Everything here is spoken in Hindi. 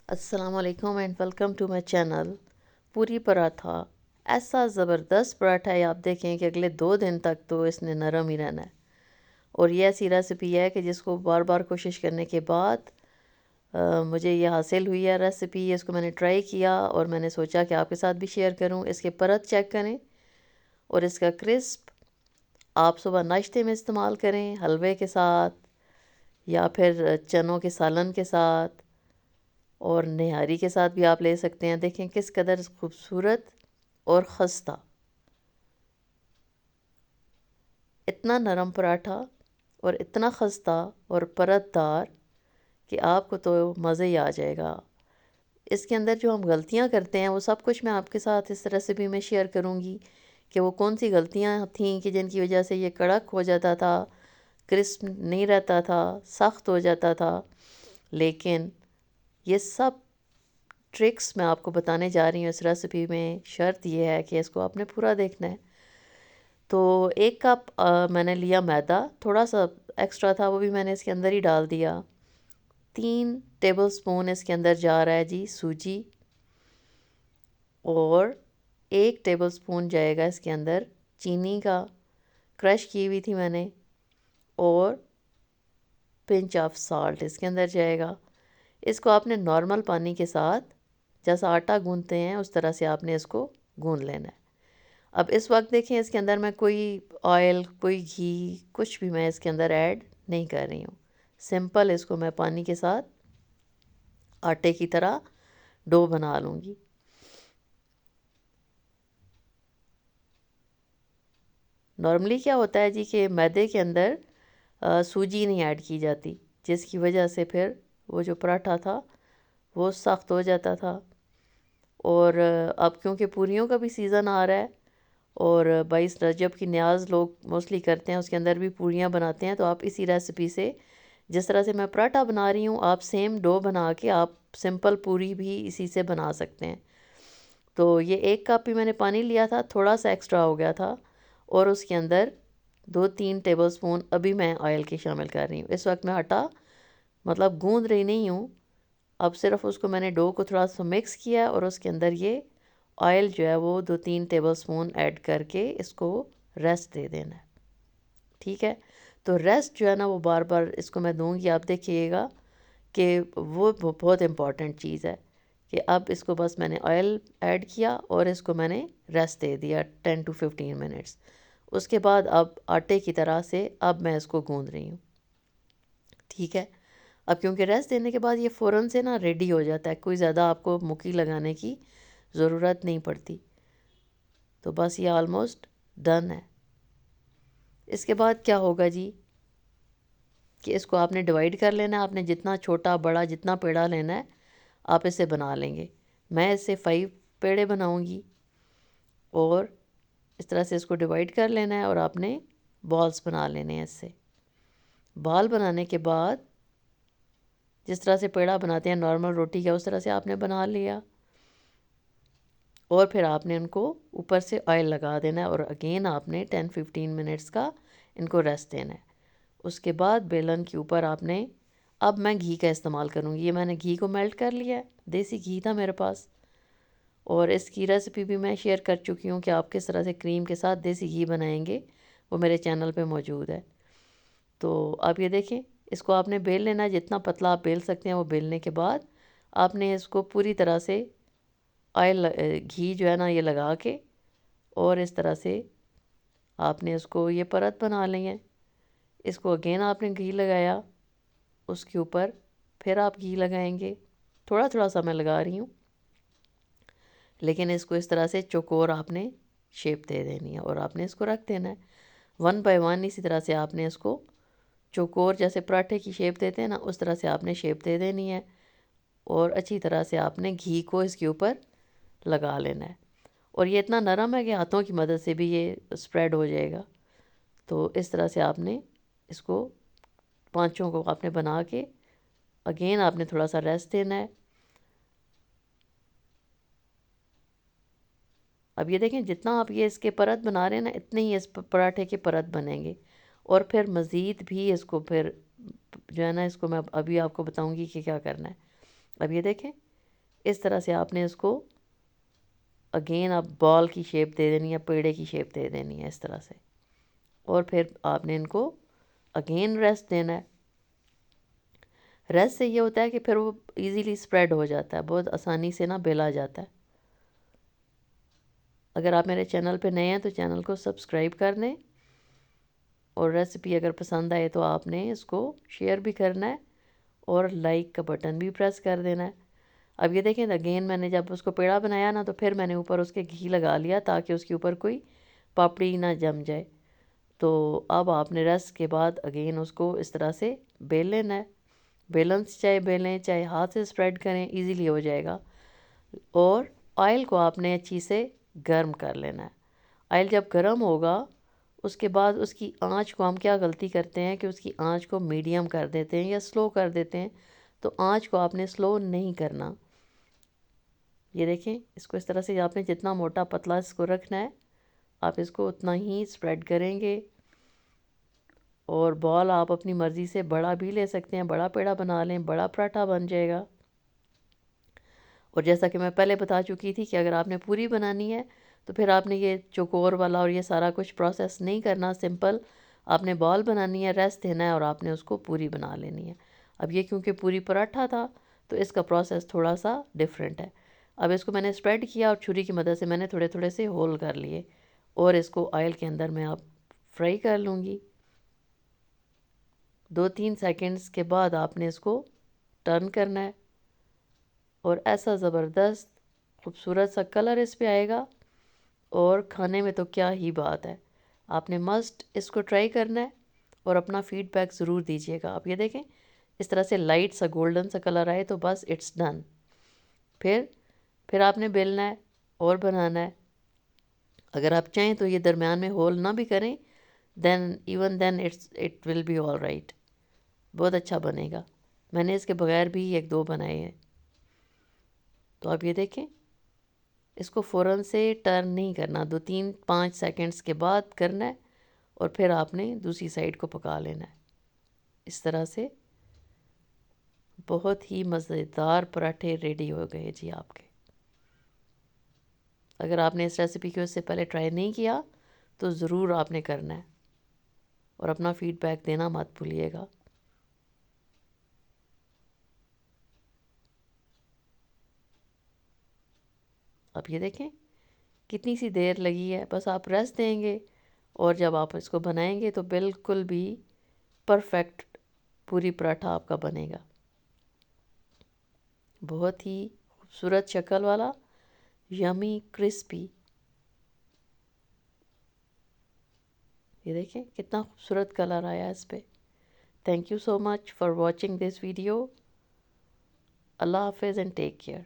अस्सलामुअलैकुम and welcome to my channel. पूरी पराठा ऐसा ज़बरदस्त पराठा है, आप देखें कि अगले 2 दिन तक तो इसने नरम ही रहना है। और ये ऐसी रेसिपी है कि जिसको बार बार कोशिश करने के बाद मुझे ये हासिल हुई है रेसिपी। इसको मैंने ट्राई किया और मैंने सोचा कि आपके साथ भी शेयर करूं। इसके परत चेक करें और इसका क्रिस्प आप सुबह नाश्ते में इस्तेमाल करें, हलवे के साथ या फिर चनों के सालन के साथ और निहारी के साथ भी आप ले सकते हैं। देखें किस कदर खूबसूरत और खस्ता, इतना नरम पराठा और इतना खस्ता और परतदार कि आपको तो मज़े ही आ जाएगा। इसके अंदर जो हम गलतियां करते हैं वो सब कुछ मैं आपके साथ इस रेसिपी में शेयर करूंगी कि वो कौन सी गलतियां थीं कि जिनकी वजह से ये कड़क हो जाता था, क्रिस्प नहीं रहता था, सख्त हो जाता था। लेकिन ये सब ट्रिक्स मैं आपको बताने जा रही हूँ इस रेसिपी में। शर्त यह है कि इसको आपने पूरा देखना है। तो 1 कप मैंने लिया मैदा, थोड़ा सा एक्स्ट्रा था वो भी मैंने इसके अंदर ही डाल दिया। 3 टेबलस्पून इसके अंदर जा रहा है जी सूजी, और 1 टेबलस्पून जाएगा इसके अंदर चीनी का, क्रश की हुई थी मैंने, और पिंच ऑफ साल्ट इसके अंदर जाएगा। इसको आपने नॉर्मल पानी के साथ जैसा आटा गूंदते हैं उस तरह से आपने इसको गूंद लेना है। अब इस वक्त देखें इसके अंदर मैं कोई ऑयल, कोई घी, कुछ भी मैं इसके अंदर ऐड नहीं कर रही हूँ। सिंपल इसको मैं पानी के साथ आटे की तरह डो बना लूँगी। नॉर्मली क्या होता है जी कि मैदे के अंदर सूजी नहीं ऐड की जाती, जिसकी वजह से फिर वो जो पराठा था वो सख्त हो जाता था। और अब क्योंकि पूरियों का भी सीज़न आ रहा है और 22 रजब की न्याज़ लोग मोस्टली करते हैं, उसके अंदर भी पूरियाँ बनाते हैं। तो आप इसी रेसिपी से, जिस तरह से मैं पराठा बना रही हूँ, आप सेम डो बना के आप सिंपल पूरी भी इसी से बना सकते हैं। तो ये 1 कप ही मैंने पानी लिया था, थोड़ा सा एक्स्ट्रा हो गया था, और उसके अंदर 2-3 टेबलस्पून अभी मैं ऑयल के शामिल कर रही हूँ। इस वक्त मैं आटा मतलब गूंद रही नहीं हूँ, अब सिर्फ उसको मैंने डो को थोड़ा सा मिक्स किया और उसके अंदर ये ऑयल जो है वो 2-3 टेबलस्पून ऐड करके इसको रेस्ट दे देना है। ठीक है, तो रेस्ट जो है ना वो बार बार इसको मैं दूंगी। आप देखिएगा कि वो बहुत इम्पॉर्टेंट चीज़ है कि अब इसको बस मैंने ऑयल ऐड किया और इसको मैंने रेस्ट दे दिया 10 to 15 मिनट्स। उसके बाद अब आटे की तरह से अब मैं इसको गूंद रही हूँ। ठीक है, अब क्योंकि रेस्ट देने के बाद ये फ़ौरन से ना रेडी हो जाता है, कोई ज़्यादा आपको मुक्की लगाने की ज़रूरत नहीं पड़ती। तो बस ये ऑलमोस्ट डन है। इसके बाद क्या होगा जी कि इसको आपने डिवाइड कर लेना है। आपने जितना छोटा बड़ा जितना पेड़ा लेना है आप इसे बना लेंगे। मैं इससे 5 पेड़े बनाऊंगी और इस तरह से इसको डिवाइड कर लेना है और आपने बॉल्स बना लेने हैं। इससे बॉल बनाने के बाद जिस तरह से पेड़ा बनाते हैं नॉर्मल रोटी का, उस तरह से आपने बना लिया और फिर आपने उनको ऊपर से ऑयल लगा देना है और अगेन आपने 10-15 मिनट्स का इनको रेस्ट देना है। उसके बाद बेलन के ऊपर आपने, अब मैं घी का इस्तेमाल करूँगी। ये मैंने घी को मेल्ट कर लिया है, देसी घी था मेरे पास, और इसकी रेसिपी भी मैं शेयर कर चुकी हूँ कि आप किस तरह से क्रीम के साथ देसी घी बनाएंगे, वो मेरे चैनल पे मौजूद है। तो आप ये देखें, इसको आपने बेल लेना है, जितना पतला आप बेल सकते हैं। वो बेलने के बाद आपने इसको पूरी तरह से ऑयल, घी जो है ना ये लगा के, और इस तरह से आपने इसको ये परत बना ली है। इसको अगेन आपने घी लगाया, उसके ऊपर फिर आप घी लगाएंगे। थोड़ा थोड़ा सा मैं लगा रही हूँ, लेकिन इसको इस तरह से चौकोर आपने शेप दे देनी है और आपने इसको रख देना है 1 बाय 1। इसी तरह से आपने इसको चौकोर, जैसे पराठे की शेप देते हैं ना, उस तरह से आपने शेप दे देनी है और अच्छी तरह से आपने घी को इसके ऊपर लगा लेना है। और ये इतना नरम है कि हाथों की मदद से भी ये स्प्रेड हो जाएगा। तो इस तरह से आपने इसको पांचों को आपने बना के अगेन आपने थोड़ा सा रेस्ट देना है। अब ये देखें, जितना आप ये इसके परत बना रहे हैं ना, इतने ही इस पराठे के परत बनेंगे। और फिर मज़ीद भी इसको फिर जो है ना, इसको मैं अभी आपको बताऊंगी कि क्या करना है। अब ये देखें, इस तरह से आपने इसको अगेन आप बॉल की शेप दे देनी है, पेड़े की शेप दे देनी है इस तरह से। और फिर आपने इनको अगेन रेस्ट देना है। रेस्ट से ये होता है कि फिर वो इजीली स्प्रेड हो जाता है, बहुत आसानी से ना बेला जाता है। अगर आप मेरे चैनल पे नए हैं तो चैनल को सब्सक्राइब कर दें, और रेसिपी अगर पसंद आए तो आपने इसको शेयर भी करना है और लाइक का बटन भी प्रेस कर देना है। अब ये देखें, अगेन मैंने जब उसको पेड़ा बनाया ना, तो फिर मैंने ऊपर उसके घी लगा लिया ताकि उसके ऊपर कोई पापड़ी ना जम जाए। तो अब आपने रेस्ट के बाद अगेन उसको इस तरह से बेल लेना है। बेलन से चाहे बेलें चाहे हाथ से स्प्रेड करें, इजीली हो जाएगा। और ऑयल को आपने अच्छी से गर्म कर लेना है। ऑयल जब गर्म होगा उसके बाद उसकी आंच को, हम क्या गलती करते हैं कि उसकी आंच को मीडियम कर देते हैं या स्लो कर देते हैं। तो आंच को आपने स्लो नहीं करना। ये देखें, इसको इस तरह से आपने जितना मोटा पतला इसको रखना है, आप इसको उतना ही स्प्रेड करेंगे। और बॉल आप अपनी मर्ज़ी से बड़ा भी ले सकते हैं, बड़ा पेड़ा बना लें, बड़ा पराठा बन जाएगा। और जैसा कि मैं पहले बता चुकी थी कि अगर आपने पूरी बनानी है तो फिर आपने ये चौकोर वाला और ये सारा कुछ प्रोसेस नहीं करना। सिंपल आपने बॉल बनानी है, रेस्ट देना है और आपने उसको पूरी बना लेनी है। अब ये क्योंकि पूरी पराठा था तो इसका प्रोसेस थोड़ा सा डिफरेंट है। अब इसको मैंने स्प्रेड किया और छुरी की मदद से मैंने थोड़े थोड़े से होल कर लिए, और इसको ऑयल के अंदर मैं अब फ्राई कर लूँगी। 2-3 सेकंड्स के बाद आपने इसको टर्न करना है, और ऐसा ज़बरदस्त खूबसूरत सा कलर इस पे आएगा। और खाने में तो क्या ही बात है। आपने मस्ट इसको ट्राई करना है और अपना फीडबैक ज़रूर दीजिएगा। आप ये देखें, इस तरह से लाइट सा गोल्डन सा कलर आए तो बस इट्स डन। फिर आपने बेलना है और बनाना है। अगर आप चाहें तो ये दरमियान में होल ना भी करें, then it will be all right, बहुत अच्छा बनेगा। मैंने इसके बगैर भी 1-2 बनाए हैं। तो आप ये देखें, इसको फ़ौरन से टर्न नहीं करना, 2-3-5 सेकंड्स के बाद करना है, और फिर आपने दूसरी साइड को पका लेना है। इस तरह से बहुत ही मज़ेदार पराठे रेडी हो गए जी आपके। अगर आपने इस रेसिपी को इससे पहले ट्राई नहीं किया तो ज़रूर आपने करना है, और अपना फीडबैक देना मत भूलिएगा। अब ये देखें कितनी सी देर लगी है, बस आप रेस्ट देंगे और जब आप इसको बनाएंगे तो बिल्कुल भी परफेक्ट पूरी पराठा आपका बनेगा। बहुत ही खूबसूरत शक्ल वाला, यमी क्रिस्पी। ये देखें कितना खूबसूरत कलर आया इस पे। Thank you so much for watching this video. अल्लाह हाफिज़ एंड टेक केयर।